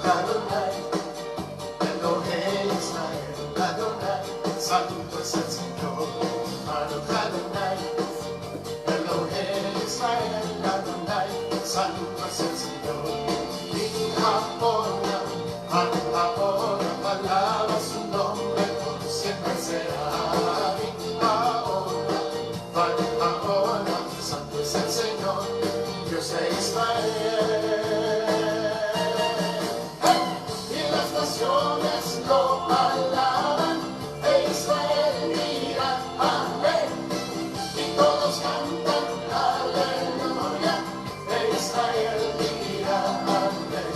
Adonai, Elohim Israel, Adonai, santo es el Señor. Adonai, Elohim Israel, Adonai, santo es el Señor. Y ahora, alaba su nombre, por siempre será. Y ahora, santo es el Señor, Dios de Israel. Y las naciones lo alaban, e Israel mira, amén. Y todos cantan, aleluya, e Israel mira, amén.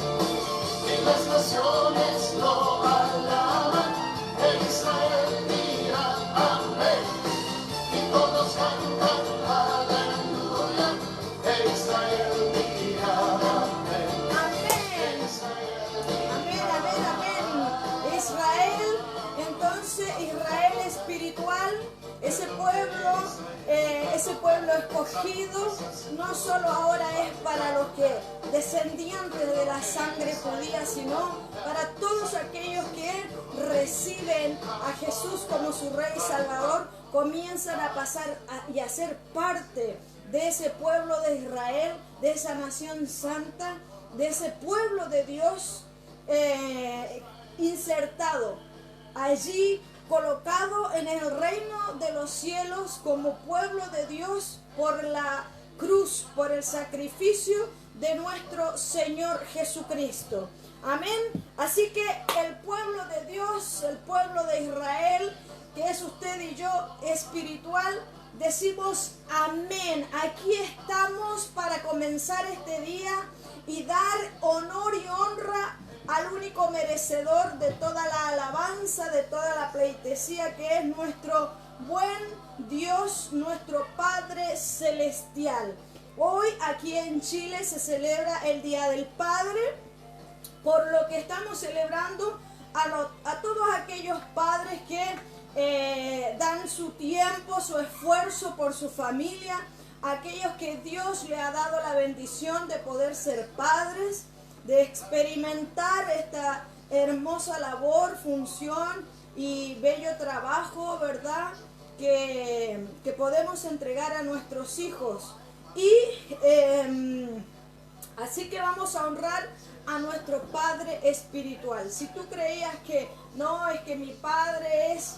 Y las naciones lo alaban, e Israel mira, amén. Y todos cantan, aleluya, e Israel mira, amén. Amén. Amén, amén, amén. Israel, entonces Israel espiritual, ese pueblo escogido, no solo ahora es para los que descendientes de la sangre judía, sino para todos aquellos que reciben a Jesús como su Rey y Salvador, comienzan a pasar y a ser parte de ese pueblo de Israel, de esa nación santa, de ese pueblo de Dios insertado allí, colocado en el reino de los cielos como pueblo de Dios por la cruz, por el sacrificio de nuestro Señor Jesucristo. Amén. Así que el pueblo de Dios, el pueblo de Israel, que es usted y yo, espiritual, decimos amén. Aquí estamos para comenzar este día y dar honor y honra al único merecedor de toda la alabanza, de toda la pleitesía, que es nuestro buen Dios, nuestro Padre Celestial. Hoy aquí en Chile se celebra el Día del Padre, por lo que estamos celebrando a todos aquellos padres que dan su tiempo, su esfuerzo por su familia, aquellos que Dios le ha dado la bendición de poder ser padres, de experimentar esta hermosa labor, función y bello trabajo, ¿verdad?, que podemos entregar a nuestros hijos. Y así que vamos a honrar a nuestro Padre espiritual. Si tú creías que no, es que mi Padre es...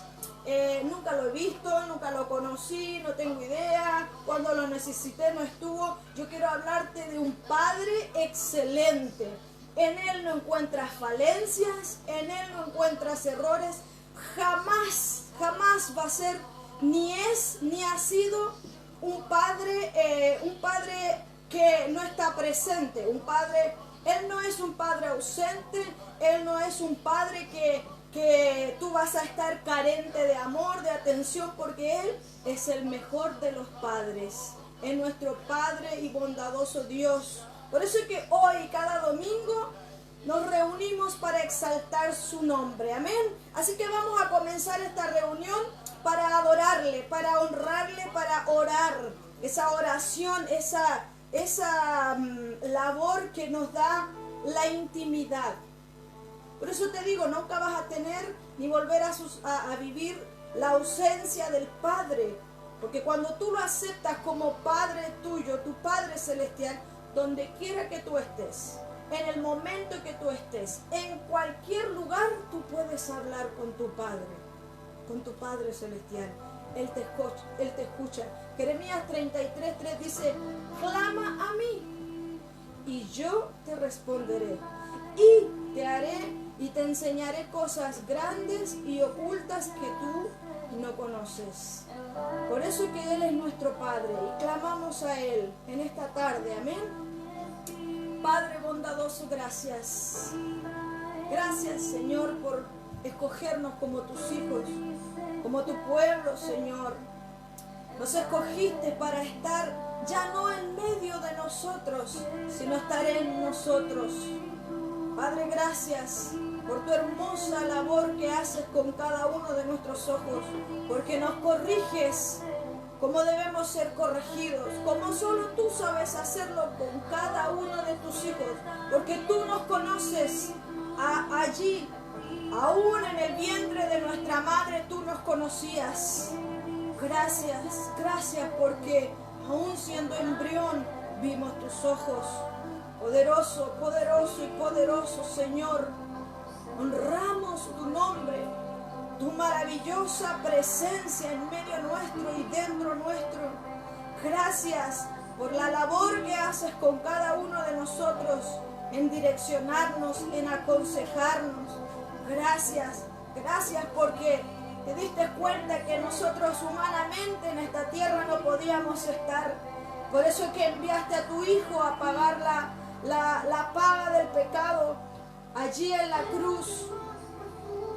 nunca lo he visto, nunca lo conocí, no tengo idea, cuando lo necesité no estuvo. Yo quiero hablarte de un Padre excelente. En Él no encuentras falencias, en Él no encuentras errores. Jamás, jamás va a ser, ni es, ni ha sido un padre que no está presente. Él no es un padre ausente, Él no es un padre que tú vas a estar carente de amor, de atención, porque Él es el mejor de los padres, es nuestro Padre y bondadoso Dios. Por eso es que hoy, cada domingo, nos reunimos para exaltar su nombre, amén. Así que vamos a comenzar esta reunión para adorarle, para honrarle, para orar, esa oración, esa labor que nos da la intimidad. Por eso te digo, nunca vas a tener ni volver a vivir la ausencia del Padre. Porque cuando tú lo aceptas como Padre tuyo, tu Padre Celestial, donde quiera que tú estés, en el momento que tú estés, en cualquier lugar, tú puedes hablar con tu Padre Celestial. Él te escucha. Jeremías 33:3 dice, clama a mí y yo te responderé y te haré y te enseñaré cosas grandes y ocultas que tú no conoces. Por eso es que Él es nuestro Padre y clamamos a Él en esta tarde, amén. Padre bondadoso, gracias. Gracias, Señor, por escogernos como tus hijos, como tu pueblo, Señor. Nos escogiste para estar ya no en medio de nosotros, sino estar en nosotros. Padre, gracias por tu hermosa labor que haces con cada uno de nuestros ojos, porque nos corriges cómo debemos ser corregidos, como solo tú sabes hacerlo con cada uno de tus hijos, porque tú nos conoces allí, aún en el vientre de nuestra madre tú nos conocías. Gracias, gracias porque aún siendo embrión vimos tus ojos. Poderoso, poderoso y poderoso Señor, honramos tu nombre, tu maravillosa presencia en medio nuestro y dentro nuestro. Gracias por la labor que haces con cada uno de nosotros en direccionarnos, en aconsejarnos. Gracias, gracias porque te diste cuenta que nosotros humanamente en esta tierra no podíamos estar. Por eso es que enviaste a tu Hijo a pagar la paga del pecado allí en la cruz.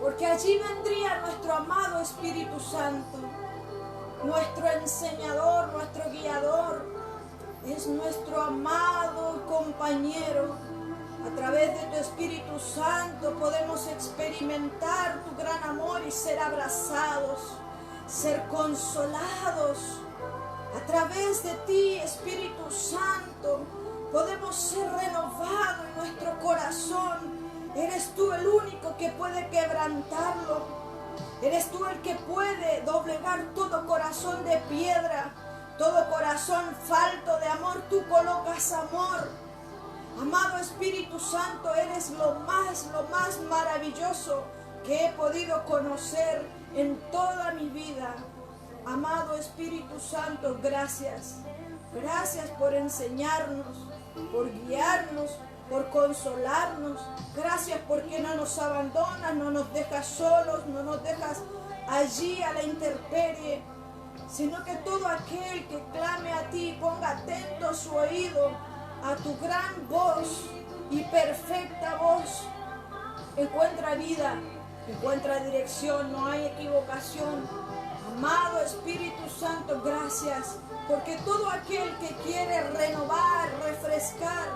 Porque allí vendría nuestro amado Espíritu Santo, nuestro enseñador, nuestro guiador. Es nuestro amado compañero. A través de tu Espíritu Santo podemos experimentar tu gran amor y ser abrazados, ser consolados. A través de ti, Espíritu Santo, podemos ser renovados en nuestro corazón. Eres tú el único que puede quebrantarlo. Eres tú el que puede doblegar todo corazón de piedra, todo corazón falto de amor. Tú colocas amor. Amado Espíritu Santo, eres lo más maravilloso que he podido conocer en toda mi vida. Amado Espíritu Santo, gracias. Gracias por enseñarnos, por guiarnos, por consolarnos. Gracias porque no nos abandonas, no nos dejas solos, no nos dejas allí a la intemperie, sino que todo aquel que clame a ti, ponga atento su oído a tu gran voz y perfecta voz, encuentra vida, encuentra dirección, no hay equivocación. Amado Espíritu Santo, gracias, porque todo aquel que quiere renovar, refrescar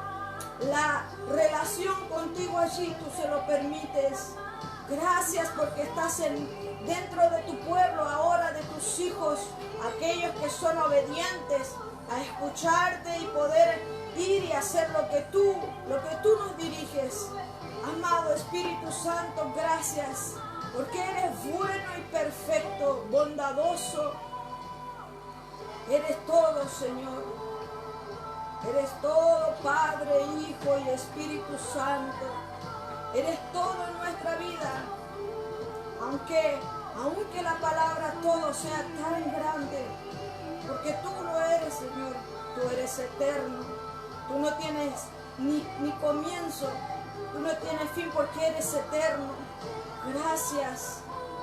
la relación contigo allí, tú se lo permites. Gracias porque estás dentro de tu pueblo ahora, de tus hijos, aquellos que son obedientes a escucharte y poder ir y hacer lo que tú nos diriges. Amado Espíritu Santo, gracias, porque eres bueno y perfecto, bondadoso. Eres todo, Señor. Eres todo, Padre, Hijo y Espíritu Santo. Eres todo en nuestra vida. Aunque la palabra todo sea tan grande, porque tú lo eres, Señor. Tú eres eterno. Tú no tienes ni comienzo. Tú no tienes fin porque eres eterno. Gracias.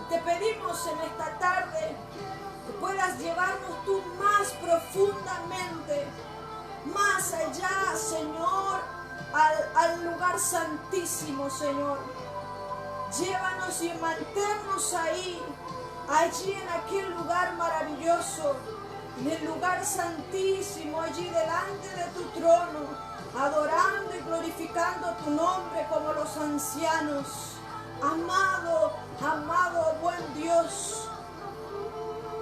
Te pedimos en esta tarde que puedas llevarnos tú más profundamente, más allá, Señor, al lugar santísimo, Señor. Llévanos y manténnos allí en aquel lugar maravilloso, en el lugar santísimo, allí delante de tu trono, adorando y glorificando tu nombre como los ancianos. Amado, buen Dios,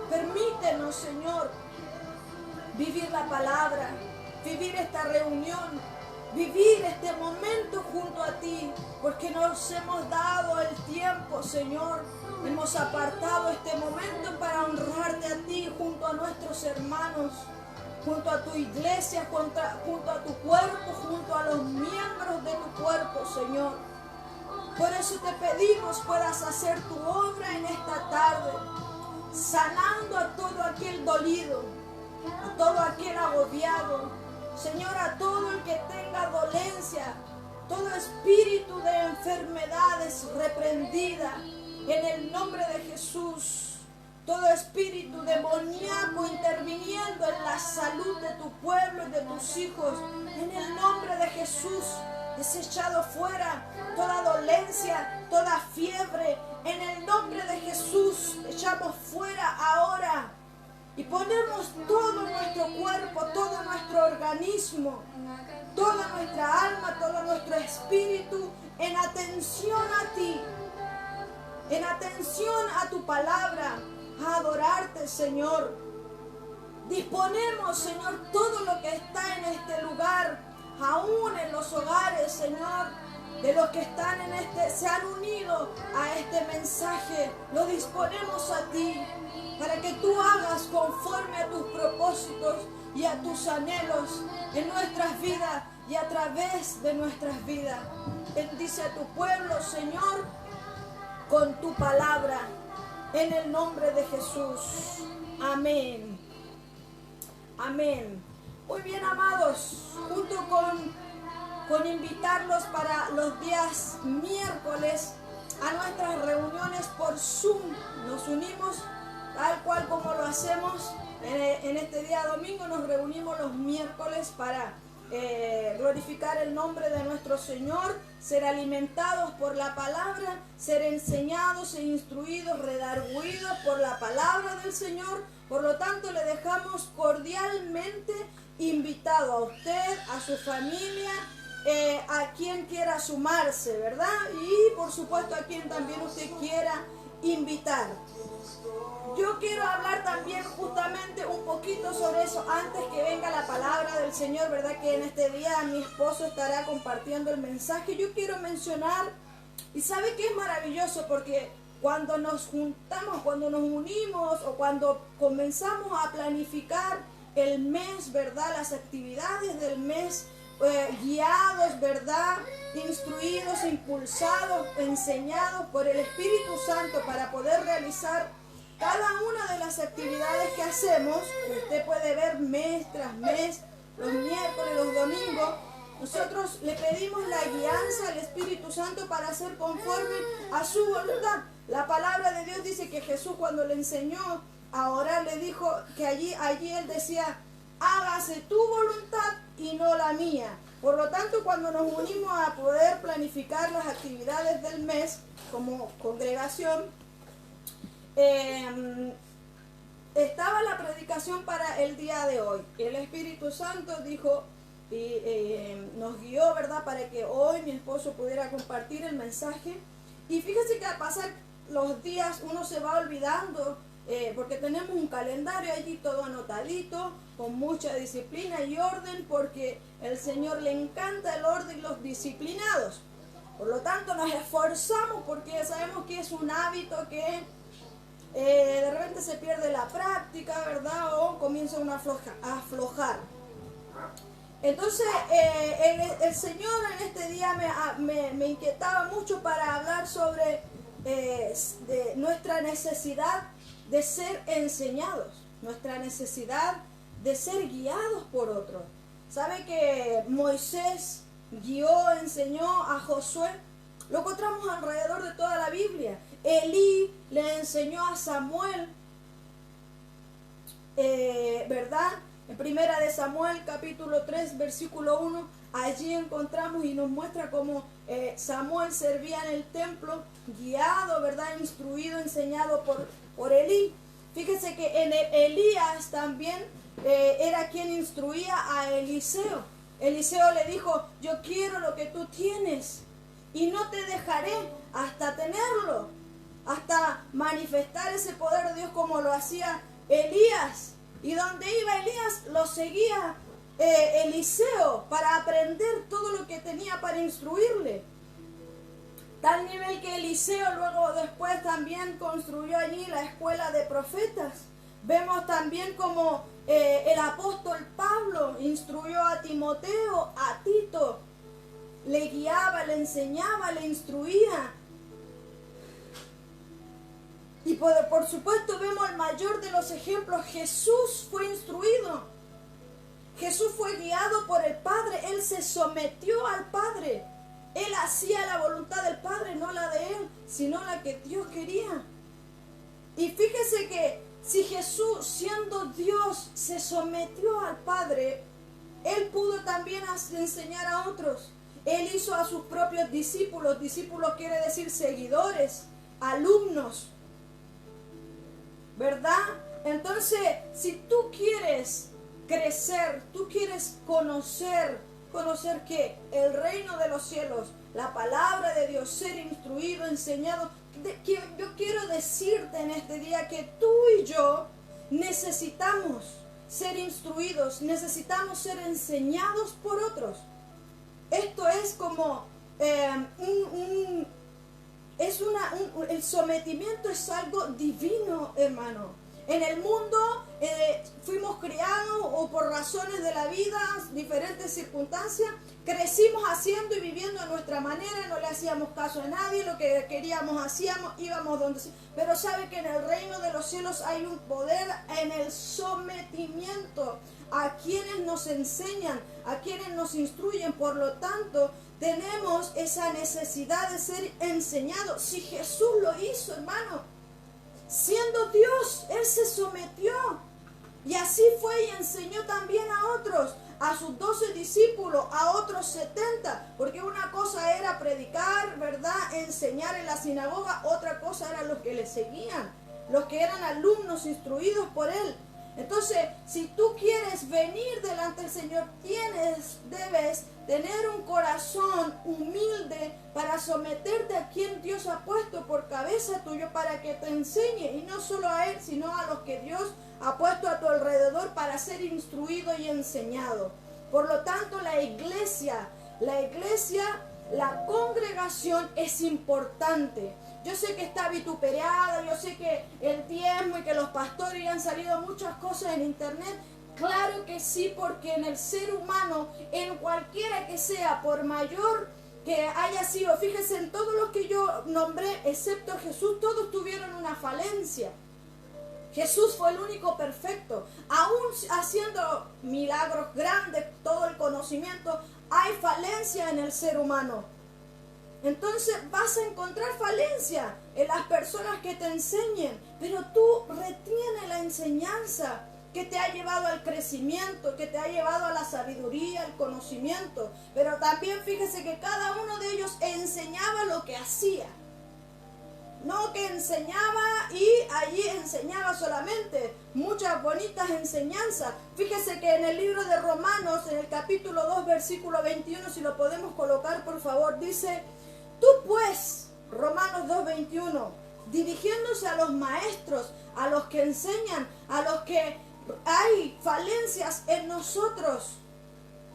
permítenos, Señor, vivir la palabra, vivir esta reunión, vivir este momento junto a ti, porque nos hemos dado el tiempo, Señor. Hemos apartado este momento para honrarte a ti junto a nuestros hermanos, junto a tu iglesia, junto a tu cuerpo, junto a los miembros de tu cuerpo, Señor. Por eso te pedimos puedas hacer tu obra en esta tarde, sanando a todo aquel dolido, a todo aquel agobiado, Señor, a todo el que tenga dolencia, todo espíritu de enfermedades reprendida en el nombre de Jesús, todo espíritu demoníaco interviniendo en la salud de tu pueblo y de tus hijos, en el nombre de Jesús, desechado fuera toda dolencia, toda fiebre, en el nombre de Jesús, echamos fuera ahora. Y ponemos todo nuestro cuerpo, todo nuestro organismo, toda nuestra alma, todo nuestro espíritu en atención a ti, en atención a tu palabra, a adorarte, Señor. Disponemos, Señor, todo lo que está en este lugar, aún en los hogares, Señor, de los que están se han unido a este mensaje. Lo disponemos a ti para que tú hagas conforme a tus propósitos y a tus anhelos en nuestras vidas y a través de nuestras vidas. Bendice a tu pueblo, Señor, con tu palabra, en el nombre de Jesús. Amén. Amén. Muy bien, amados, junto con invitarlos para los días miércoles a nuestras reuniones por Zoom. Nos unimos tal cual como lo hacemos en este día domingo. Nos reunimos los miércoles para glorificar el nombre de nuestro Señor, ser alimentados por la palabra, ser enseñados e instruidos, redarguidos por la palabra del Señor. Por lo tanto, le dejamos cordialmente invitado a usted, a su familia, a quien quiera sumarse, ¿verdad? Y por supuesto a quien también usted quiera invitar. Yo quiero hablar también justamente un poquito sobre eso antes que venga la palabra del Señor, ¿verdad? Que en este día mi esposo estará compartiendo el mensaje. Yo quiero mencionar, y sabe que es maravilloso porque cuando nos juntamos, cuando nos unimos o cuando comenzamos a planificar el mes, ¿verdad? Las actividades del mes, guiados, ¿verdad? Instruidos, impulsados, enseñados por el Espíritu Santo para poder realizar cada una de las actividades que hacemos, que usted puede ver mes tras mes, los miércoles, los domingos. Nosotros le pedimos la guianza al Espíritu Santo para hacer conforme a su voluntad. La palabra de Dios dice que Jesús, cuando le enseñó a orar, le dijo que allí él decía: hágase tu voluntad y no la mía. Por lo tanto, cuando nos unimos a poder planificar las actividades del mes como congregación, estaba la predicación para el día de hoy. El Espíritu Santo dijo y nos guió, ¿verdad?, para que hoy mi esposo pudiera compartir el mensaje. Y fíjese que al pasar los días uno se va olvidando, porque tenemos un calendario allí todo anotadito, con mucha disciplina y orden, porque el Señor le encanta el orden y los disciplinados. Por lo tanto nos esforzamos porque sabemos que es un hábito que de repente se pierde la práctica, ¿verdad? O comienza uno a aflojar. Entonces el Señor en este día me inquietaba mucho para hablar sobre de nuestra necesidad de ser enseñados, nuestra necesidad de ser guiados por otros. ¿Sabe que Moisés guió, enseñó a Josué? Lo encontramos alrededor de toda la Biblia. Elí le enseñó a Samuel, ¿verdad? En Primera de Samuel, capítulo 3, versículo 1, allí encontramos y nos muestra cómo Samuel servía en el templo, guiado, ¿verdad? Instruido, enseñado por Elí. Fíjese que en Elías también era quien instruía a Eliseo. Eliseo le dijo: yo quiero lo que tú tienes y no te dejaré hasta tenerlo, hasta manifestar ese poder de Dios como lo hacía Elías. Y donde iba Elías, lo seguía Eliseo para aprender todo lo que tenía para instruirle. Tal nivel que Eliseo luego después también construyó allí la escuela de profetas. Vemos también como el apóstol Pablo instruyó a Timoteo, a Tito, le guiaba, le enseñaba, le instruía. Y por supuesto vemos el mayor de los ejemplos: Jesús fue instruido. Jesús fue guiado por el Padre. Él se sometió al Padre. Él hacía la voluntad del Padre, no la de él, sino la que Dios quería. Y fíjese que si Jesús, siendo Dios, se sometió al Padre, Él pudo también enseñar a otros. Él hizo a sus propios discípulos. Discípulos quiere decir seguidores, alumnos, ¿verdad? Entonces, si tú quieres crecer, tú quieres conocer que el reino de los cielos, la palabra de Dios, ser instruido, enseñado, yo quiero decirte en este día que tú y yo necesitamos ser instruidos, necesitamos ser enseñados por otros. Esto es como el sometimiento es algo divino, hermano. En el mundo fuimos criados o por razones de la vida, diferentes circunstancias, crecimos haciendo y viviendo a nuestra manera, no le hacíamos caso a nadie, lo que queríamos hacíamos, íbamos donde... Pero sabe que en el reino de los cielos hay un poder en el sometimiento a quienes nos enseñan, a quienes nos instruyen. Por lo tanto, tenemos esa necesidad de ser enseñados. Si Jesús lo hizo, hermano, siendo Dios, Él se sometió. Y así fue y enseñó también a otros, a sus 12 discípulos, a otros 70. Porque una cosa era predicar, ¿verdad? Enseñar en la sinagoga. Otra cosa eran los que le seguían, los que eran alumnos instruidos por Él. Entonces, si tú quieres venir delante del Señor, debes tener un corazón humilde para someterte a quien Dios ha puesto por cabeza tuyo para que te enseñe, y no solo a Él, sino a los que Dios ha puesto a tu alrededor para ser instruido y enseñado. Por lo tanto, la iglesia, la congregación es importante. Yo sé que está vituperada, yo sé que el diezmo y que los pastores, y han salido muchas cosas en internet. Claro que sí, porque en el ser humano, en cualquiera que sea, por mayor que haya sido, fíjense, en todos los que yo nombré, excepto Jesús, todos tuvieron una falencia. Jesús fue el único perfecto. Aún haciendo milagros grandes, todo el conocimiento, hay falencia en el ser humano. Entonces vas a encontrar falencia en las personas que te enseñen, pero tú retienes la enseñanza que te ha llevado al crecimiento, que te ha llevado a la sabiduría, al conocimiento. Pero también fíjese que cada uno de ellos enseñaba lo que hacía. No que enseñaba y allí enseñaba solamente, muchas bonitas enseñanzas. Fíjese que en el libro de Romanos, en el capítulo 2, versículo 21, si lo podemos colocar por favor, dice: tú pues, Romanos 2, 21, dirigiéndose a los maestros, a los que enseñan, a los que hay falencias en nosotros.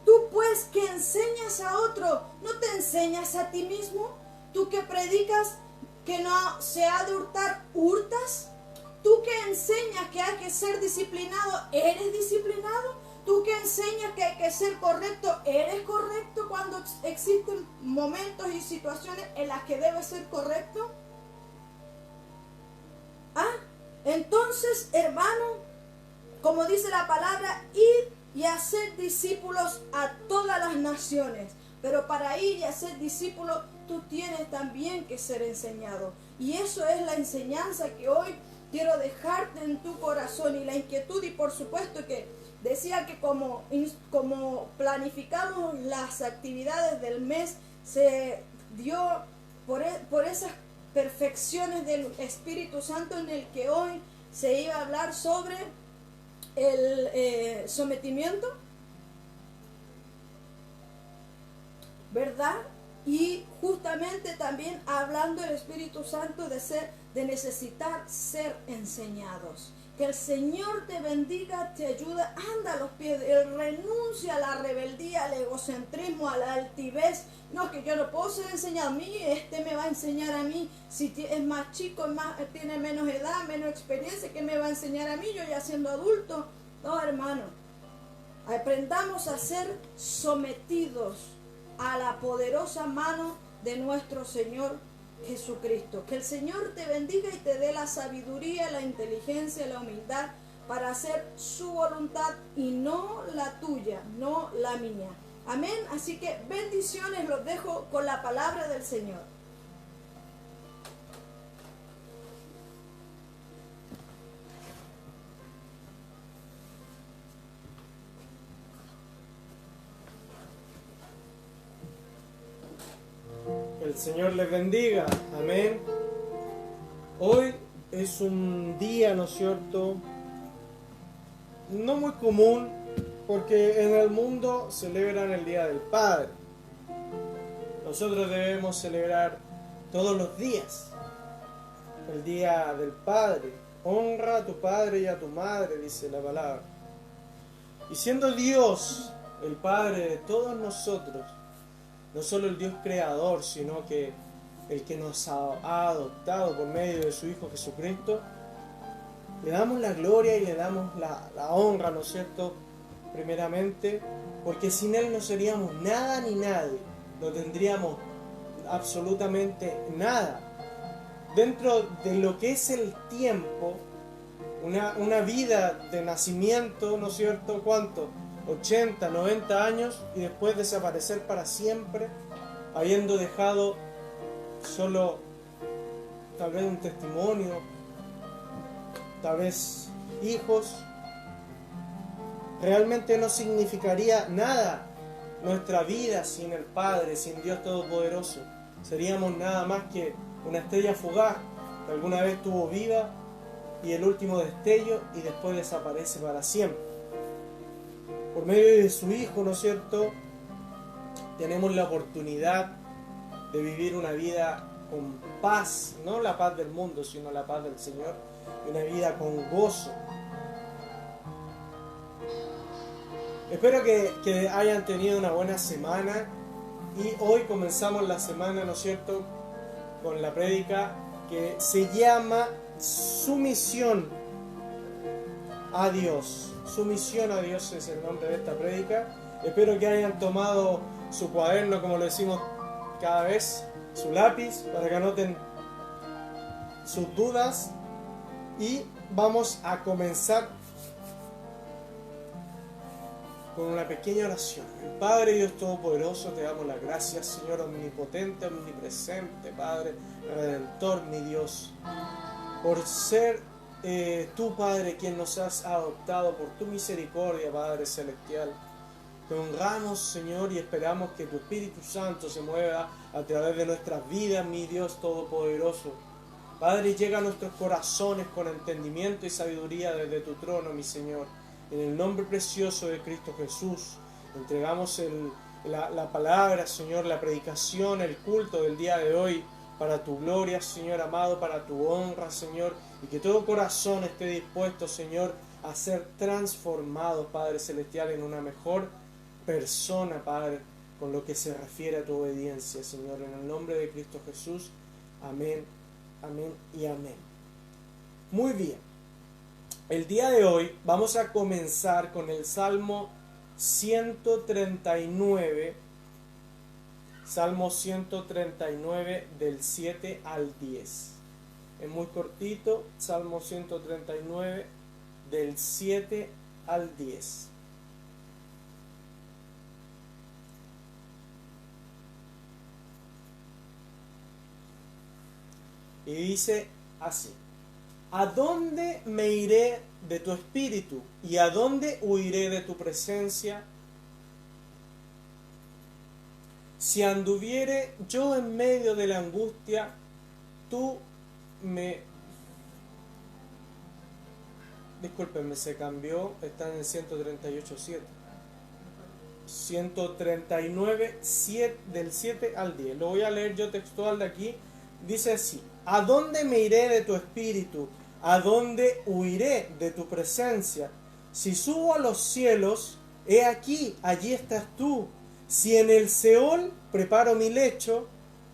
Tú pues que enseñas a otro, ¿no te enseñas a ti mismo? Tú que predicas que no se ha de hurtar, ¿hurtas? Tú que enseñas que hay que ser disciplinado, ¿eres disciplinado? Tú que enseñas que hay que ser correcto, ¿eres correcto cuando existen momentos y situaciones en las que debes ser correcto? Entonces, hermano, como dice la palabra, id y hacer discípulos a todas las naciones. Pero para ir y hacer discípulos, tú tienes también que ser enseñado. Y eso es la enseñanza que hoy quiero dejarte en tu corazón, y la inquietud. Y por supuesto que decía que como planificamos las actividades del mes, se dio por esas perfecciones del Espíritu Santo, en el que hoy se iba a hablar sobre el sometimiento, ¿verdad? Y justamente también hablando el Espíritu Santo de necesitar ser enseñados. Que el Señor te bendiga, te ayuda, anda a los pies, renuncia a la rebeldía, al egocentrismo, a la altivez. No, que yo no puedo ser enseñado a mí, me va a enseñar a mí. Si es más chico, tiene menos edad, menos experiencia, ¿qué me va a enseñar a mí? Yo ya siendo adulto. No, hermano, aprendamos a ser sometidos a la poderosa mano de nuestro Señor Jesucristo. Que el Señor te bendiga y te dé la sabiduría, la inteligencia, la humildad para hacer su voluntad y no la tuya, no la mía. Amén. Así que bendiciones, los dejo con la palabra del Señor. El Señor les bendiga, amén. Hoy es un día, ¿no es cierto?, no muy común, porque en el mundo celebran el Día del Padre. Nosotros debemos celebrar todos los días el Día del Padre. Honra a tu padre y a tu madre, dice la palabra. Y siendo Dios el Padre de todos nosotros, no solo el Dios creador, sino que el que nos ha adoptado por medio de su Hijo Jesucristo, le damos la gloria y le damos la honra, ¿no es cierto? Primeramente, porque sin Él no seríamos nada ni nadie, no tendríamos absolutamente nada. Dentro de lo que es el tiempo, una vida de nacimiento, ¿no es cierto? ¿Cuánto? 80, 90 años y después desaparecer para siempre, habiendo dejado solo tal vez un testimonio, tal vez hijos. Realmente no significaría nada nuestra vida sin el Padre, sin Dios Todopoderoso. Seríamos nada más que una estrella fugaz que alguna vez estuvo viva y el último destello y después desaparece para siempre. Por medio de su Hijo, ¿no es cierto?, tenemos la oportunidad de vivir una vida con paz, no la paz del mundo, sino la paz del Señor, y una vida con gozo. Espero que hayan tenido una buena semana y hoy comenzamos la semana, ¿no es cierto?, con la prédica que se llama Sumisión a Dios. Sumisión a Dios es el nombre de esta prédica. Espero que hayan tomado su cuaderno, como lo decimos cada vez, su lápiz, para que anoten sus dudas. Y vamos a comenzar con una pequeña oración. Padre Dios Todopoderoso, te damos las gracias, Señor omnipotente, omnipresente, Padre Redentor, mi Dios, por ser tú, Padre, quien nos has adoptado por tu misericordia, Padre Celestial. Te honramos, Señor, y esperamos que tu Espíritu Santo se mueva a través de nuestras vidas, mi Dios Todopoderoso. Padre, llega a nuestros corazones con entendimiento y sabiduría desde tu trono, mi Señor. En el nombre precioso de Cristo Jesús, entregamos la palabra, Señor, la predicación, el culto del día de hoy, para tu gloria, Señor amado, para tu honra, Señor, y que todo corazón esté dispuesto, Señor, a ser transformado, Padre Celestial, en una mejor persona, Padre, con lo que se refiere a tu obediencia, Señor, en el nombre de Cristo Jesús. Amén, amén y amén. Muy bien. El día de hoy vamos a comenzar con el Salmo 139, Salmo 139 del 7 al 10. Es muy cortito, Salmo 139 del 7 al 10. Y dice así: ¿a dónde me iré de tu espíritu? ¿Y a dónde huiré de tu presencia? Si anduviere yo en medio de la angustia, tú me... Discúlpenme, se cambió, está en el 138.7. 139, 7, del 7 al 10. Lo voy a leer yo textual de aquí. Dice así: ¿a dónde me iré de tu espíritu? ¿A dónde huiré de tu presencia? Si subo a los cielos, he aquí, allí estás tú. Si en el Seol preparo mi lecho,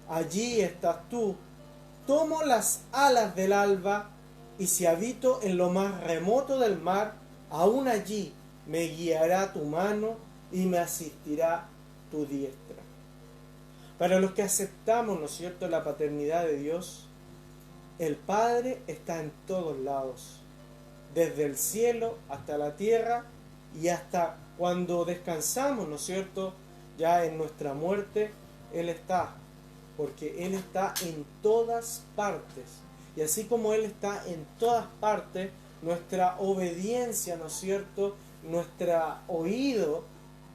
allí estás tú. Tomo las alas del alba, y si habito en lo más remoto del mar, aún allí me guiará tu mano y me asistirá tu diestra. Para los que aceptamos, ¿no es cierto?, la paternidad de Dios, el Padre está en todos lados, desde el cielo hasta la tierra, y hasta cuando descansamos, ¿no es cierto?, ya en nuestra muerte, Él está, porque Él está en todas partes. Y así como Él está en todas partes, nuestra obediencia, ¿no es cierto?, nuestro oído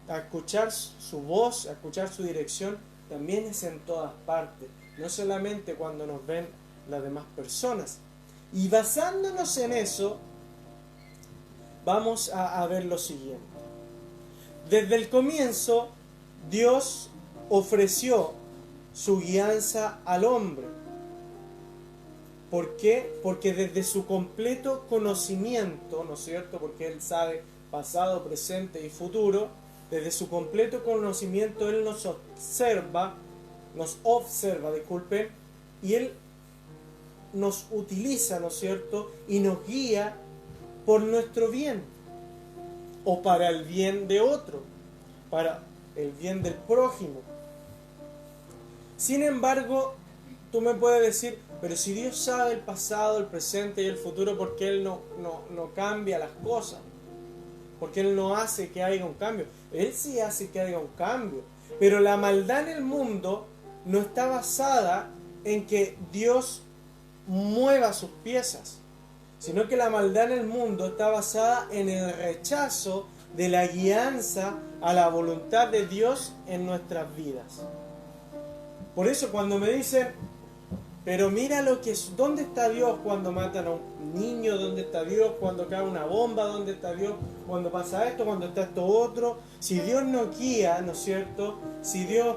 a escuchar su voz, a escuchar su dirección, también es en todas partes, no solamente cuando nos ven las demás personas. Y basándonos en eso, vamos a ver lo siguiente. Desde el comienzo, Dios ofreció su guianza al hombre. ¿Por qué? Porque desde su completo conocimiento, ¿no es cierto?, porque Él sabe pasado, presente y futuro, desde su completo conocimiento Él nos observa, disculpen, y Él nos utiliza, ¿no es cierto? Y nos guía por nuestro bien, o para el bien de otro, para el bien del prójimo. Sin embargo, tú me puedes decir, pero si Dios sabe el pasado, el presente y el futuro, ¿por qué Él no cambia las cosas? ¿Por qué Él no hace que haya un cambio? Él sí hace que haya un cambio, pero la maldad en el mundo no está basada en que Dios mueva sus piezas, sino que la maldad en el mundo está basada en el rechazo de la guianza a la voluntad de Dios en nuestras vidas. Por eso cuando me dicen, pero mira lo que es, ¿dónde está Dios cuando matan a un niño? ¿Dónde está Dios cuando cae una bomba? ¿Dónde está Dios cuando pasa esto? ¿Cuando está esto otro? Si Dios nos guía, ¿no es cierto? Si Dios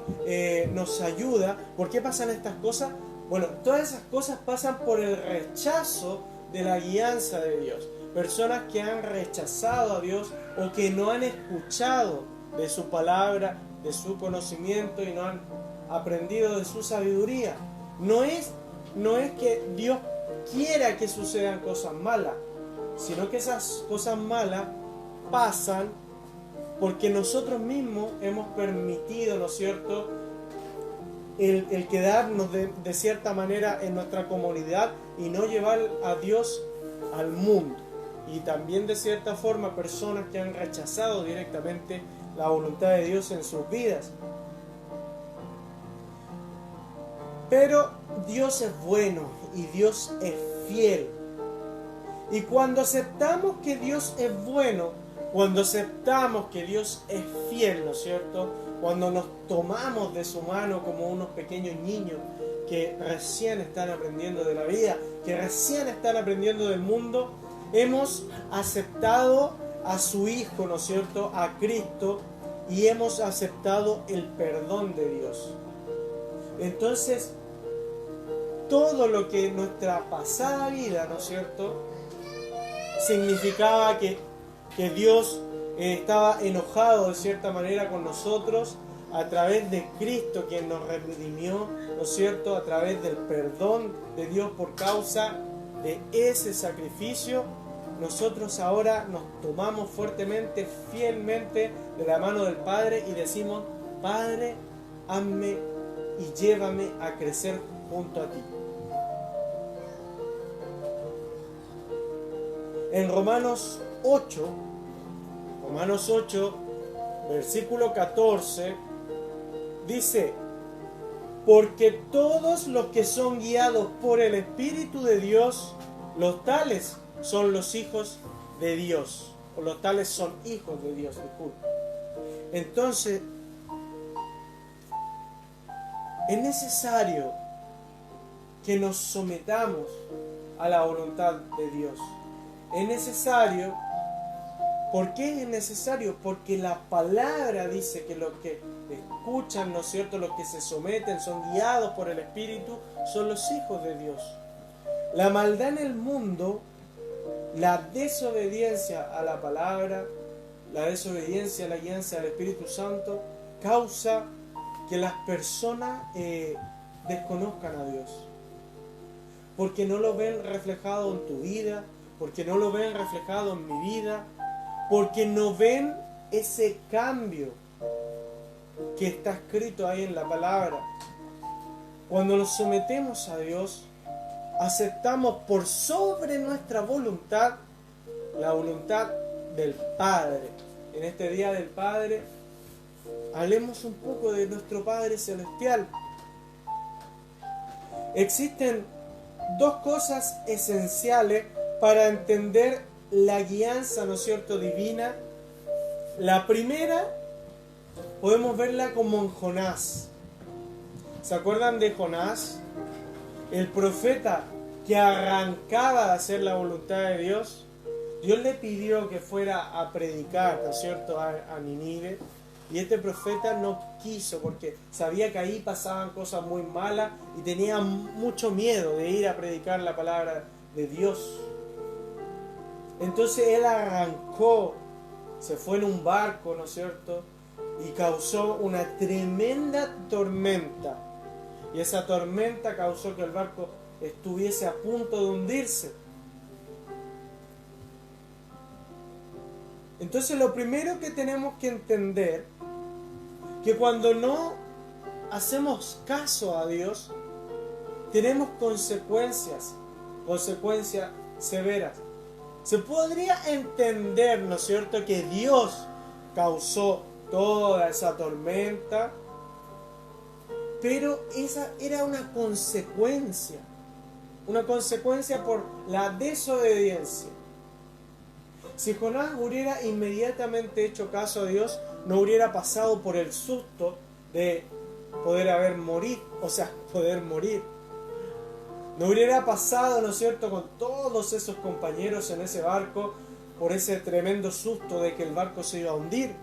nos ayuda, ¿por qué pasan estas cosas? Bueno, todas esas cosas pasan por el rechazo de la guianza de Dios. Personas que han rechazado a Dios o que no han escuchado de su palabra, de su conocimiento y no han aprendido de su sabiduría. No es que Dios quiera que sucedan cosas malas, sino que esas cosas malas pasan porque nosotros mismos hemos permitido, ¿no es cierto?, el quedarnos de cierta manera en nuestra comunidad y no llevar a Dios al mundo. Y también de cierta forma personas que han rechazado directamente la voluntad de Dios en sus vidas. Pero Dios es bueno y Dios es fiel. Y cuando aceptamos que Dios es bueno, cuando aceptamos que Dios es fiel, ¿no es cierto?, cuando nos tomamos de su mano como unos pequeños niños que recién están aprendiendo de la vida, que recién están aprendiendo del mundo, hemos aceptado a su Hijo, ¿no es cierto?, a Cristo, y hemos aceptado el perdón de Dios. Entonces, todo lo que nuestra pasada vida, ¿no es cierto?, significaba que Dios estaba enojado de cierta manera con nosotros, a través de Cristo quien nos redimió, ¿no es cierto?, a través del perdón de Dios por causa de ese sacrificio, nosotros ahora nos tomamos fuertemente, fielmente de la mano del Padre y decimos: Padre, hazme y llévame a crecer junto a ti. En Romanos 8, versículo 14, dice: porque todos los que son guiados por el Espíritu de Dios, los tales son los hijos de Dios, o los tales son hijos de Dios, disculpe. Entonces, es necesario que nos sometamos a la voluntad de Dios. Es necesario. ¿Por qué es necesario? Porque la palabra dice que los que escuchan, ¿no es cierto?, los que se someten, son guiados por el Espíritu, son los hijos de Dios. La maldad en el mundo, la desobediencia a la palabra, la desobediencia a la guianza del Espíritu Santo, causa que las personas desconozcan a Dios. Porque no lo ven reflejado en tu vida, porque no lo ven reflejado en mi vida, porque no ven ese cambio que está escrito ahí en la palabra. Cuando nos sometemos a Dios, aceptamos por sobre nuestra voluntad la voluntad del Padre. En este día del Padre, hablemos un poco de nuestro Padre Celestial. Existen dos cosas esenciales para entender la guianza, ¿no es cierto?, divina. La primera, podemos verla como en Jonás. ¿Se acuerdan de Jonás? El profeta que arrancaba de hacer la voluntad de Dios. Dios le pidió que fuera a predicar, ¿no es cierto?, a Nínive. Y este profeta no quiso porque sabía que ahí pasaban cosas muy malas y tenía mucho miedo de ir a predicar la palabra de Dios. Entonces él arrancó se fue en un barco, ¿no es cierto? Y causó una tremenda tormenta. Y esa tormenta causó que el barco estuviese a punto de hundirse. Entonces lo primero que tenemos que entender, que cuando no hacemos caso a Dios, tenemos consecuencias severas. Se podría entender, ¿no es cierto?, que Dios causó toda esa tormenta, pero esa era una consecuencia por la desobediencia. Si Jonás hubiera inmediatamente hecho caso a Dios, no hubiera pasado por el susto de poder morir. No hubiera pasado, ¿no es cierto?, con todos esos compañeros en ese barco, por ese tremendo susto de que el barco se iba a hundir.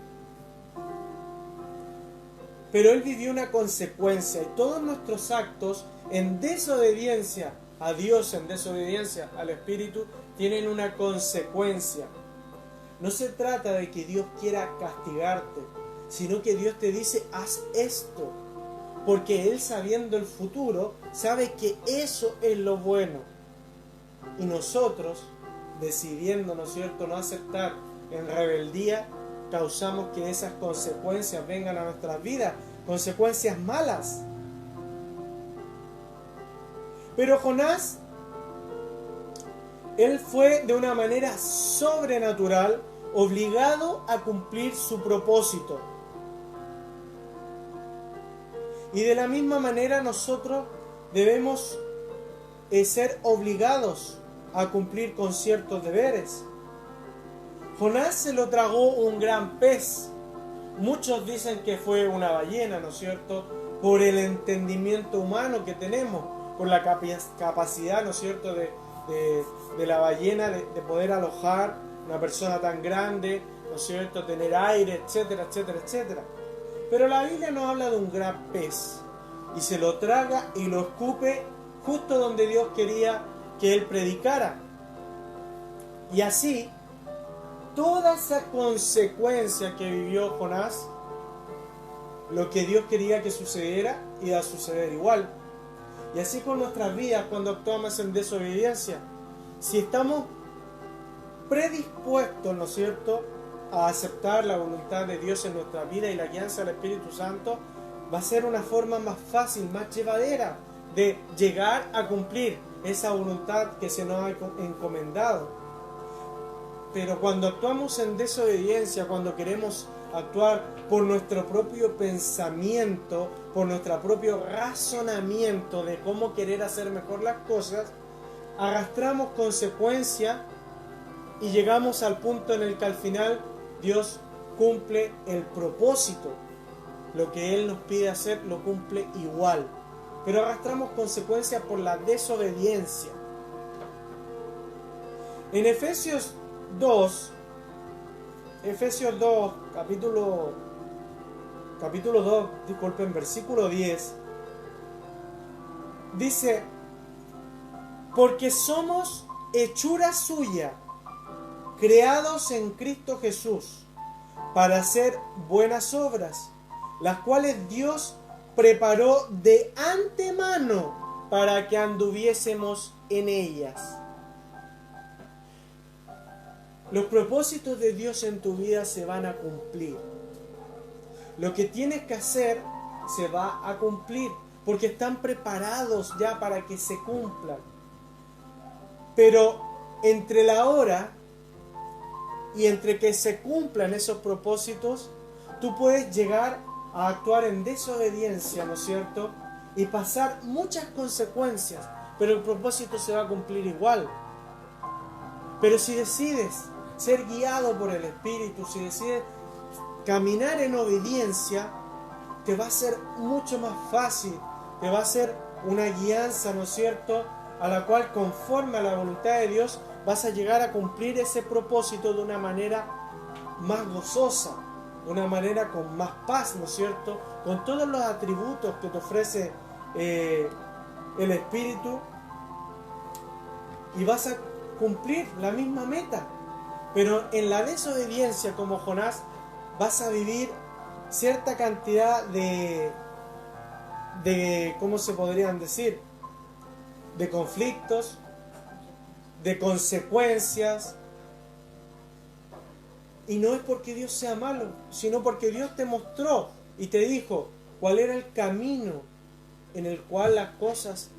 Pero él vivió una consecuencia, y todos nuestros actos en desobediencia a Dios, en desobediencia al Espíritu, tienen una consecuencia. No se trata de que Dios quiera castigarte, sino que Dios te dice, haz esto. Porque Él, sabiendo el futuro, sabe que eso es lo bueno. Y nosotros, decidiendo, ¿no es cierto?, no aceptar en rebeldía, causamos que esas consecuencias vengan a nuestras vidas, consecuencias malas. Pero Jonás, él fue de una manera sobrenatural obligado a cumplir su propósito. Y de la misma manera nosotros debemos ser obligados a cumplir con ciertos deberes. Jonás se lo tragó un gran pez. Muchos dicen que fue una ballena, ¿no es cierto?, por el entendimiento humano que tenemos, por la capacidad, ¿no es cierto?, de la ballena de poder alojar una persona tan grande, ¿no es cierto?, tener aire, etcétera, etcétera, etcétera. Pero la Biblia nos habla de un gran pez, y se lo traga y lo escupe justo donde Dios quería que él predicara. Y así, toda esa consecuencia que vivió Jonás, lo que Dios quería que sucediera, iba a suceder igual. Y así con nuestras vidas, cuando actuamos en desobediencia, si estamos predispuestos, ¿no es cierto?, a aceptar la voluntad de Dios en nuestra vida y la guianza del Espíritu Santo, va a ser una forma más fácil, más llevadera de llegar a cumplir esa voluntad que se nos ha encomendado. Pero cuando actuamos en desobediencia, cuando queremos actuar por nuestro propio pensamiento, por nuestro propio razonamiento de cómo querer hacer mejor las cosas, arrastramos consecuencias y llegamos al punto en el que al final Dios cumple el propósito. Lo que Él nos pide hacer lo cumple igual. Pero arrastramos consecuencias por la desobediencia. En Efesios 2, capítulo 2, versículo 10, dice, porque somos hechura suya, creados en Cristo Jesús, para hacer buenas obras, las cuales Dios preparó de antemano para que anduviésemos en ellas. Los propósitos de Dios en tu vida se van a cumplir. Lo que tienes que hacer se va a cumplir, porque están preparados ya para que se cumplan. Pero entre la hora y entre que se cumplan esos propósitos, tú puedes llegar a actuar en desobediencia, ¿no es cierto?, y pasar muchas consecuencias, pero el propósito se va a cumplir igual. Pero si decides ser guiado por el Espíritu, si decides caminar en obediencia, te va a ser mucho más fácil, te va a ser una guianza, ¿no es cierto?, a la cual, conforme a la voluntad de Dios, vas a llegar a cumplir ese propósito de una manera más gozosa, de una manera con más paz, ¿no es cierto?, con todos los atributos que te ofrece el Espíritu, y vas a cumplir la misma meta. Pero en la desobediencia, como Jonás, vas a vivir cierta cantidad ¿cómo se podrían decir? De conflictos, de consecuencias. Y no es porque Dios sea malo, sino porque Dios te mostró y te dijo cuál era el camino en el cual las cosas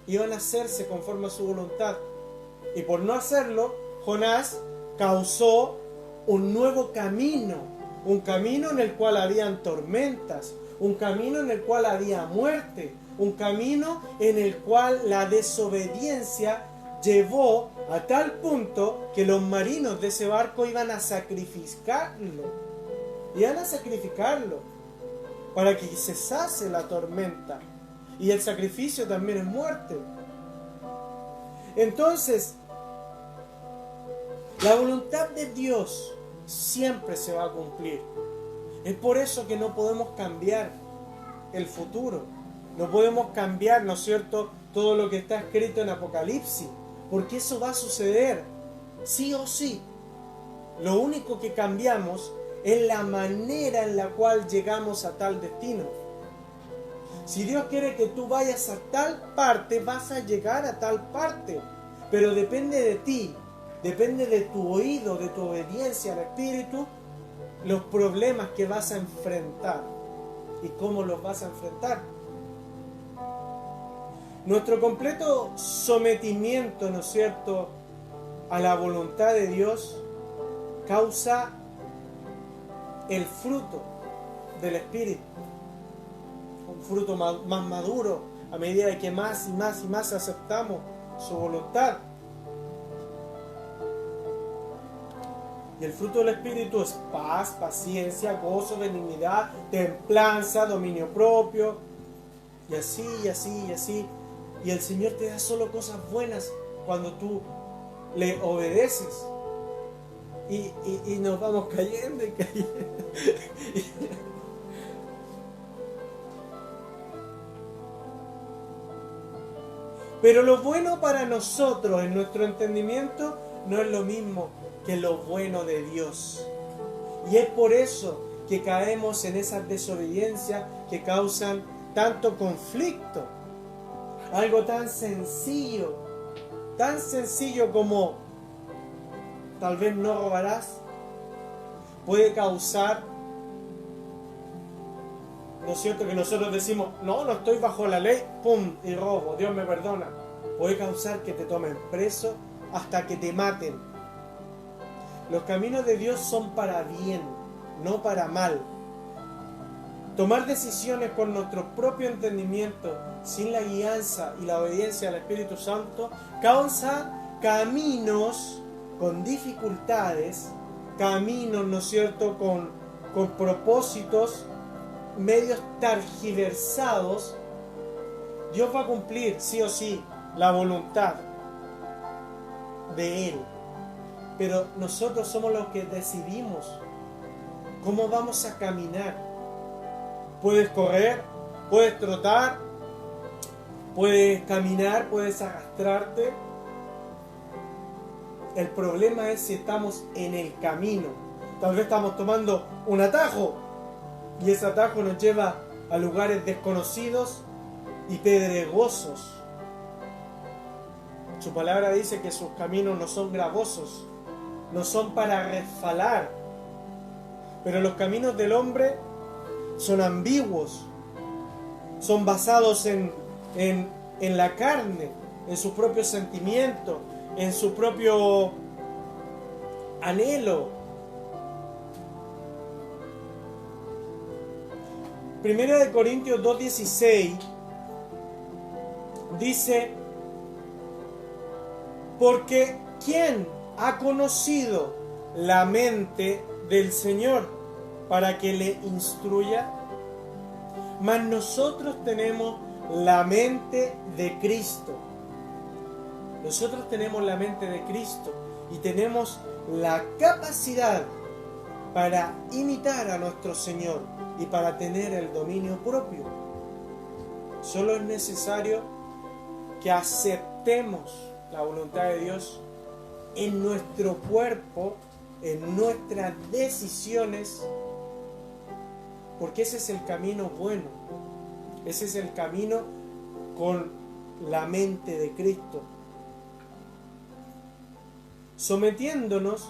iban a hacerse conforme a su voluntad. Y por no hacerlo, Jonás causó un nuevo camino, un camino en el cual habían tormentas, un camino en el cual había muerte, un camino en el cual la desobediencia llevó a tal punto que los marinos de ese barco iban a sacrificarlo para que cesase la tormenta. Y el sacrificio también es muerte. Entonces, la voluntad de Dios siempre se va a cumplir. Es por eso que no podemos cambiar el futuro. No podemos cambiar, ¿no es cierto?, todo lo que está escrito en Apocalipsis. Porque eso va a suceder, sí o sí. Lo único que cambiamos es la manera en la cual llegamos a tal destino. Si Dios quiere que tú vayas a tal parte, vas a llegar a tal parte. Pero depende de ti, depende de tu oído, de tu obediencia al Espíritu, los problemas que vas a enfrentar y cómo los vas a enfrentar. Nuestro completo sometimiento, ¿no es cierto?, a la voluntad de Dios causa el fruto del Espíritu. Un fruto más maduro a medida de que más y más y más aceptamos su voluntad. Y el fruto del Espíritu es paz, paciencia, gozo, benignidad, templanza, dominio propio, y así, y así, y así. Y el Señor te da solo cosas buenas cuando tú le obedeces. Y nos vamos cayendo y cayendo. Pero lo bueno para nosotros, en nuestro entendimiento, no es lo mismo que lo bueno de Dios. Y es por eso que caemos en esas desobediencias que causan tanto conflicto. Algo tan sencillo como tal vez no robarás, puede causar, ¿no es cierto?, que nosotros decimos, no estoy bajo la ley, pum, y robo, Dios me perdona. Puede causar que te tomen preso hasta que te maten. Los caminos de Dios son para bien, no para mal. Tomar decisiones con nuestro propio entendimiento, sin la guianza y la obediencia al Espíritu Santo, causa caminos con dificultades, caminos, ¿no es cierto?, con propósitos medios tergiversados. Dios va a cumplir, sí o sí, la voluntad de Él. Pero nosotros somos los que decidimos cómo vamos a caminar. Puedes correr, puedes trotar, puedes caminar, puedes arrastrarte. El problema es si estamos en el camino. Tal vez estamos tomando un atajo y ese atajo nos lleva a lugares desconocidos y pedregosos. Su palabra dice que sus caminos no son gravosos, no son para resbalar. Pero los caminos del hombre son ambiguos, son basados en la carne, en su propio sentimiento, en su propio anhelo. Primera de Corintios 2:16 dice: porque ¿quién ha conocido la mente del Señor para que le instruya? Mas nosotros tenemos la mente de Cristo. Nosotros tenemos la mente de Cristo y tenemos la capacidad para imitar a nuestro Señor y para tener el dominio propio. Solo es necesario que aceptemos la voluntad de Dios en nuestro cuerpo, en nuestras decisiones, porque ese es el camino bueno, ese es el camino con la mente de Cristo, sometiéndonos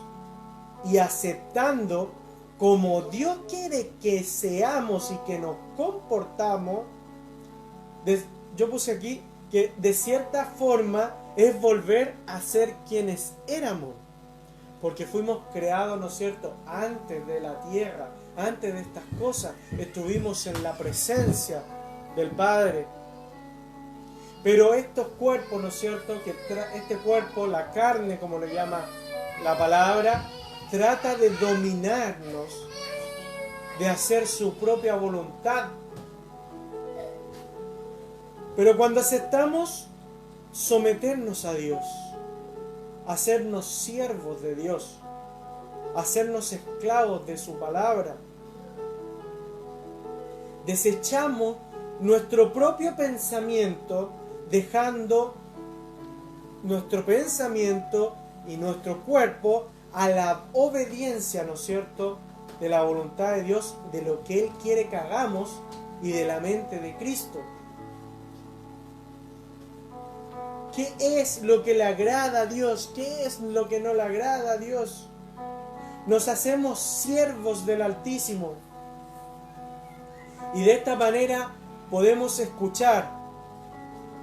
y aceptando como Dios quiere que seamos y que nos comportamos. Yo puse aquí que de cierta forma es volver a ser quienes éramos, porque fuimos creados, ¿no es cierto?, antes de la tierra, antes de estas cosas, estuvimos en la presencia del Padre. Pero estos cuerpos, ¿no es cierto?, este cuerpo, la carne, como le llama la palabra, trata de dominarnos, de hacer su propia voluntad. Pero cuando aceptamos someternos a Dios, hacernos siervos de Dios, hacernos esclavos de su palabra, desechamos nuestro propio pensamiento, dejando nuestro pensamiento y nuestro cuerpo a la obediencia, ¿no es cierto?, de la voluntad de Dios, de lo que Él quiere que hagamos y de la mente de Cristo. ¿Qué es lo que le agrada a Dios? ¿Qué es lo que no le agrada a Dios? Nos hacemos siervos del Altísimo. Y de esta manera podemos escuchar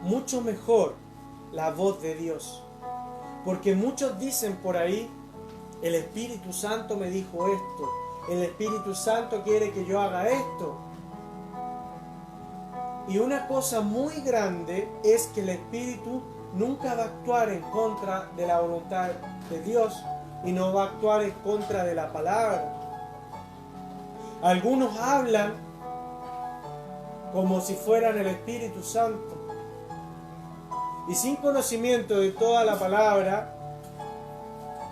mucho mejor la voz de Dios. Porque muchos dicen por ahí, el Espíritu Santo me dijo esto, el Espíritu Santo quiere que yo haga esto. Y una cosa muy grande es que el Espíritu nunca va a actuar en contra de la voluntad de Dios y no va a actuar en contra de la palabra. Algunos hablan como si fueran el Espíritu Santo y sin conocimiento de toda la palabra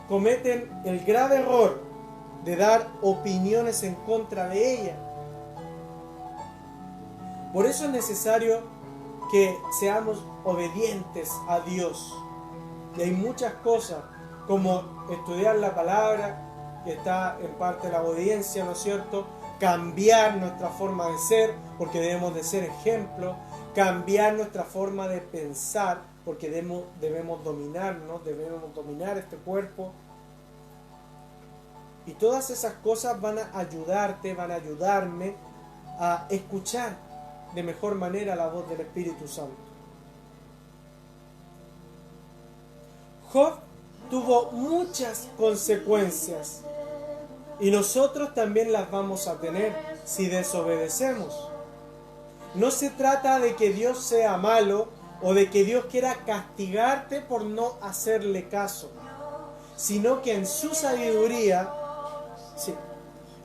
cometen el grave error de dar opiniones en contra de ella. Por eso es necesario que seamos obedientes a Dios. Y hay muchas cosas como estudiar la palabra, que está en parte de la obediencia, ¿no es cierto? Cambiar nuestra forma de ser, porque debemos de ser ejemplo. Cambiar nuestra forma de pensar, porque debemos dominarnos, debemos dominar este cuerpo. Y todas esas cosas van a ayudarte, van a ayudarme a escuchar de mejor manera la voz del Espíritu Santo. Job tuvo muchas consecuencias y nosotros también las vamos a tener si desobedecemos. No se trata de que Dios sea malo o de que Dios quiera castigarte por no hacerle caso, sino que en su sabiduría,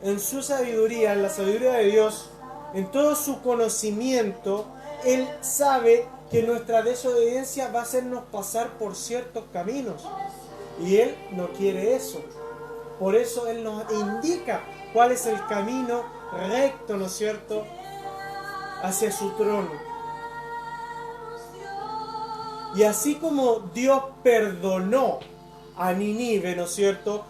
en la sabiduría de Dios, en todo su conocimiento, Él sabe que nuestra desobediencia va a hacernos pasar por ciertos caminos. Y Él no quiere eso. Por eso Él nos indica cuál es el camino recto, ¿no es cierto?, hacia su trono. Y así como Dios perdonó a Nínive, ¿no es cierto?,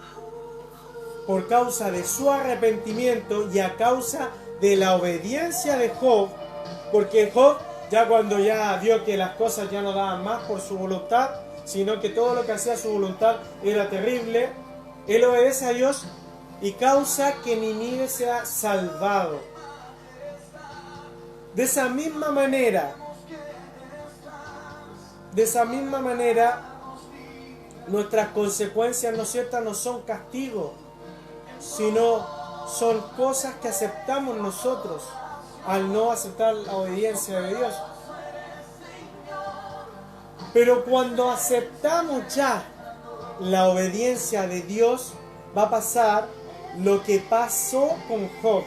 por causa de su arrepentimiento y a causa de la obediencia de Job, porque Job ya cuando ya vio que las cosas ya no daban más por su voluntad, sino que todo lo que hacía su voluntad era terrible, él obedece a Dios y causa que Nínive sea salvado. De esa misma manera, nuestras consecuencias, ¿no es cierto?, no son castigos, sino son cosas que aceptamos nosotros al no aceptar la obediencia de Dios. Pero cuando aceptamos ya la obediencia de Dios, va a pasar lo que pasó con Job,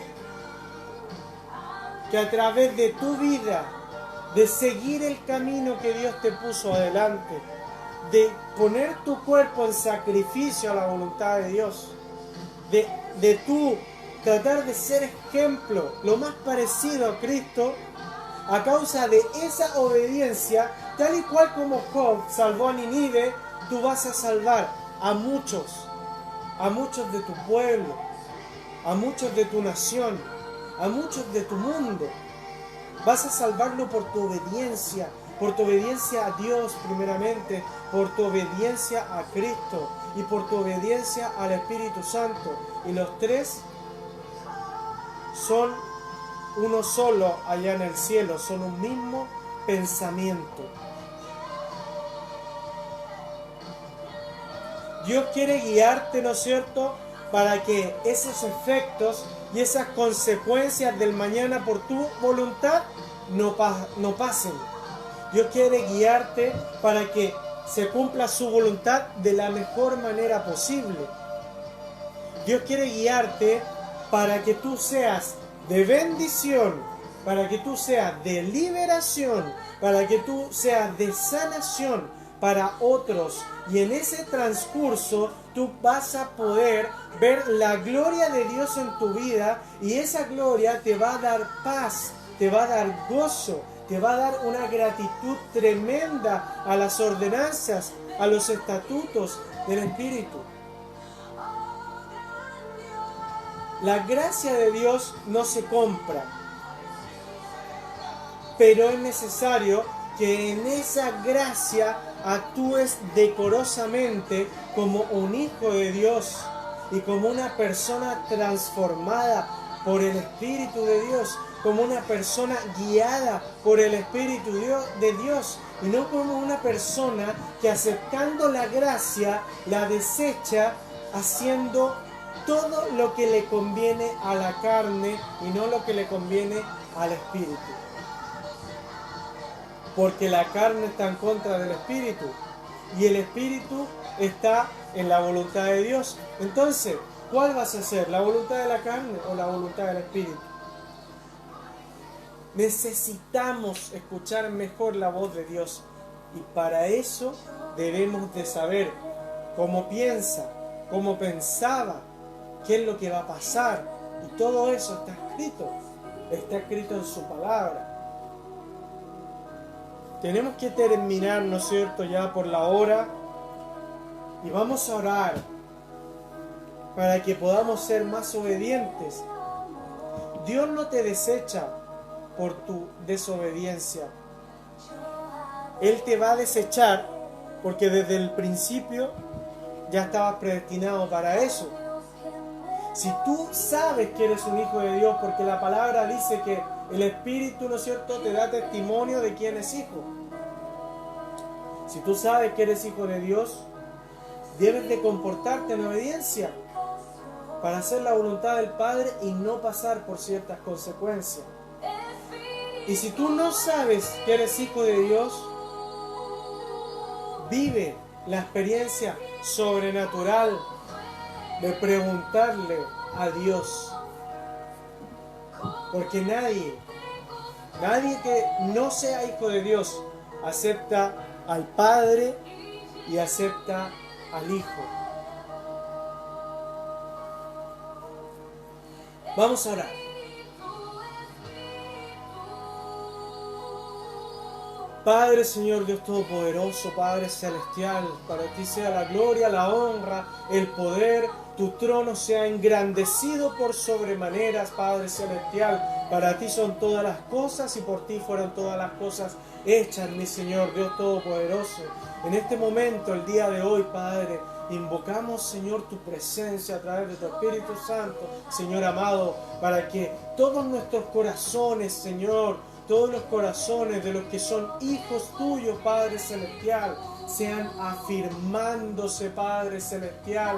que a través de tu vida, de seguir el camino que Dios te puso adelante, de poner tu cuerpo en sacrificio a la voluntad de Dios, de tú tratar de ser ejemplo, lo más parecido a Cristo, a causa de esa obediencia, tal y cual como Job salvó a Nínive, tú vas a salvar a muchos de tu pueblo, a muchos de tu nación, a muchos de tu mundo. Vas a salvarlo por tu obediencia a Dios primeramente, por tu obediencia a Cristo y por tu obediencia al Espíritu Santo. Y los tres son uno solo allá en el cielo, son un mismo pensamiento. Dios quiere guiarte, ¿no es cierto?, para que esos efectos y esas consecuencias del mañana por tu voluntad no pasen. Dios quiere guiarte para que se cumpla su voluntad de la mejor manera posible. Dios quiere guiarte para que tú seas de bendición, para que tú seas de liberación, para que tú seas de sanación para otros. Y en ese transcurso tú vas a poder ver la gloria de Dios en tu vida, y esa gloria te va a dar paz, te va a dar gozo, te va a dar una gratitud tremenda a las ordenanzas, a los estatutos del Espíritu. La gracia de Dios no se compra, pero es necesario que en esa gracia actúes decorosamente como un hijo de Dios y como una persona transformada por el Espíritu de Dios, como una persona guiada por el Espíritu de Dios, y no como una persona que, aceptando la gracia, la desecha haciendo todo lo que le conviene a la carne y no lo que le conviene al Espíritu. Porque la carne está en contra del Espíritu y el Espíritu está en la voluntad de Dios. Entonces, ¿cuál vas a hacer? ¿La voluntad de la carne o la voluntad del Espíritu? Necesitamos escuchar mejor la voz de Dios, y para eso debemos de saber cómo piensa, cómo pensaba, qué es lo que va a pasar, y todo eso está escrito en su palabra. Tenemos que terminar, ¿no es cierto?, ya por la hora, y vamos a orar para que podamos ser más obedientes. Dios no te desecha por tu desobediencia. Él te va a desechar porque desde el principio ya estabas predestinado para eso. Si tú sabes que eres un hijo de Dios, porque la palabra dice que el Espíritu, ¿no es cierto?, te da testimonio de quién es hijo. Si tú sabes que eres hijo de Dios, debes de comportarte en obediencia para hacer la voluntad del Padre y no pasar por ciertas consecuencias. Y si tú no sabes que eres hijo de Dios, vive la experiencia sobrenatural de preguntarle a Dios. Porque nadie que no sea hijo de Dios acepta al Padre y acepta al Hijo. Vamos a orar. Padre, Señor Dios Todopoderoso, Padre Celestial, para ti sea la gloria, la honra, el poder. Tu trono sea engrandecido por sobremaneras, Padre Celestial. Para ti son todas las cosas y por ti fueron todas las cosas hechas, mi Señor Dios Todopoderoso. En este momento, el día de hoy, Padre, invocamos, Señor, tu presencia a través de tu Espíritu Santo, Señor amado, para que todos nuestros corazones, Señor, todos los corazones de los que son hijos tuyos, Padre Celestial, sean afirmándose, Padre Celestial,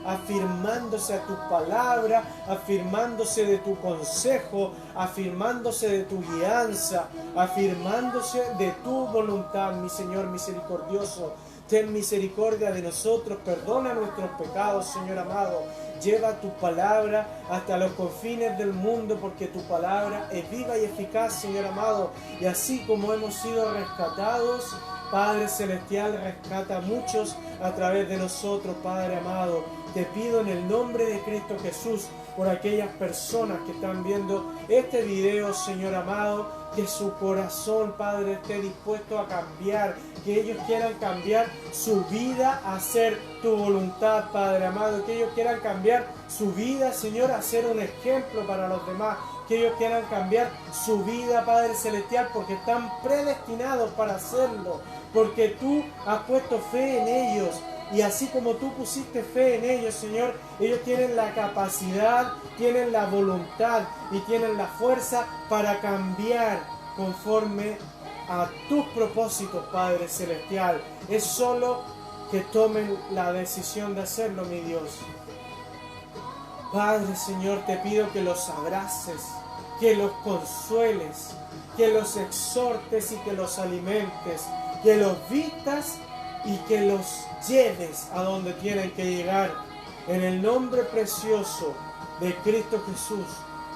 afirmándose a tu palabra, afirmándose de tu consejo, afirmándose de tu guianza, afirmándose de tu voluntad, mi Señor misericordioso. Ten misericordia de nosotros, perdona nuestros pecados, Señor amado. Lleva tu palabra hasta los confines del mundo, porque tu palabra es viva y eficaz, Señor amado. Y así como hemos sido rescatados, Padre Celestial, rescata a muchos a través de nosotros, Padre amado. Te pido en el nombre de Cristo Jesús, por aquellas personas que están viendo este video, Señor amado, que su corazón, Padre, esté dispuesto a cambiar, que ellos quieran cambiar su vida a hacer tu voluntad, Padre amado, que ellos quieran cambiar su vida, Señor, a ser un ejemplo para los demás, que ellos quieran cambiar su vida, Padre Celestial, porque están predestinados para hacerlo, porque tú has puesto fe en ellos. Y así como tú pusiste fe en ellos, Señor, ellos tienen la capacidad, tienen la voluntad y tienen la fuerza para cambiar conforme a tus propósitos, Padre Celestial. Es solo que tomen la decisión de hacerlo, mi Dios. Padre, Señor, te pido que los abraces, que los consueles, que los exhortes y que los alimentes, que los vistas y que los lleves a donde tienen que llegar. En el nombre precioso de Cristo Jesús,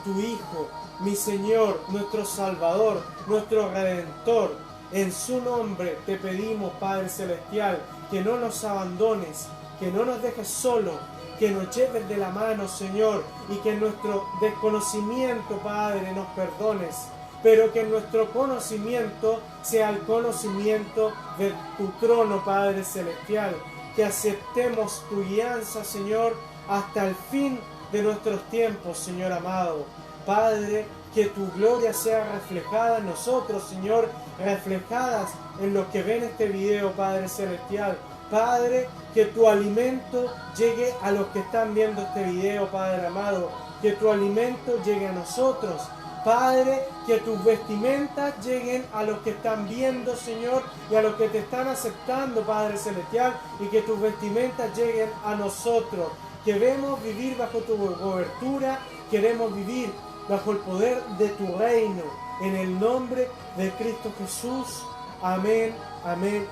tu Hijo, mi Señor, nuestro Salvador, nuestro Redentor. En su nombre te pedimos, Padre Celestial, que no nos abandones, que no nos dejes solos, que nos lleves de la mano, Señor, y que en nuestro desconocimiento, Padre, nos perdones, pero que nuestro conocimiento sea el conocimiento de tu trono, Padre Celestial, que aceptemos tu guianza, Señor, hasta el fin de nuestros tiempos, Señor amado. Padre, que tu gloria sea reflejada en nosotros, Señor, reflejadas en los que ven este video, Padre Celestial. Padre, que tu alimento llegue a los que están viendo este video, Padre amado, que tu alimento llegue a nosotros. Padre, que tus vestimentas lleguen a los que están viendo, Señor, y a los que te están aceptando, Padre Celestial, y que tus vestimentas lleguen a nosotros. Queremos vivir bajo tu cobertura, queremos vivir bajo el poder de tu reino, en el nombre de Cristo Jesús. Amén, amén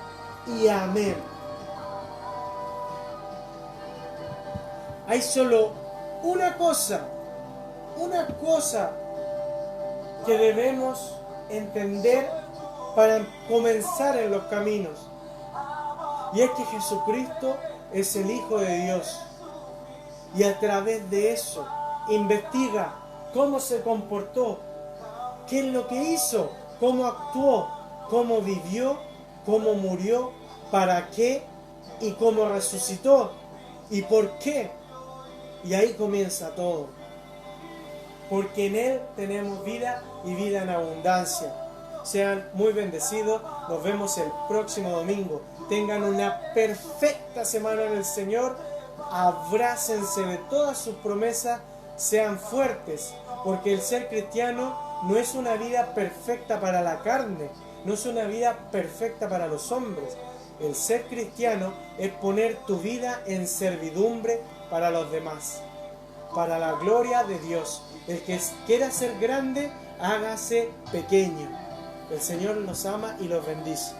y amén. Hay solo una cosa que debemos entender para comenzar en los caminos, y es que Jesucristo es el Hijo de Dios, y a través de eso investiga cómo se comportó, qué es lo que hizo, cómo actuó, cómo vivió, cómo murió, para qué y cómo resucitó y por qué. Y ahí comienza todo. Porque en Él tenemos vida y vida en abundancia. Sean muy bendecidos. Nos vemos el próximo domingo. Tengan una perfecta semana en el Señor. Abrácense de todas sus promesas. Sean fuertes. Porque el ser cristiano no es una vida perfecta para la carne. No es una vida perfecta para los hombres. El ser cristiano es poner tu vida en servidumbre para los demás, para la gloria de Dios. El que quiera ser grande, hágase pequeño. El Señor los ama y los bendice.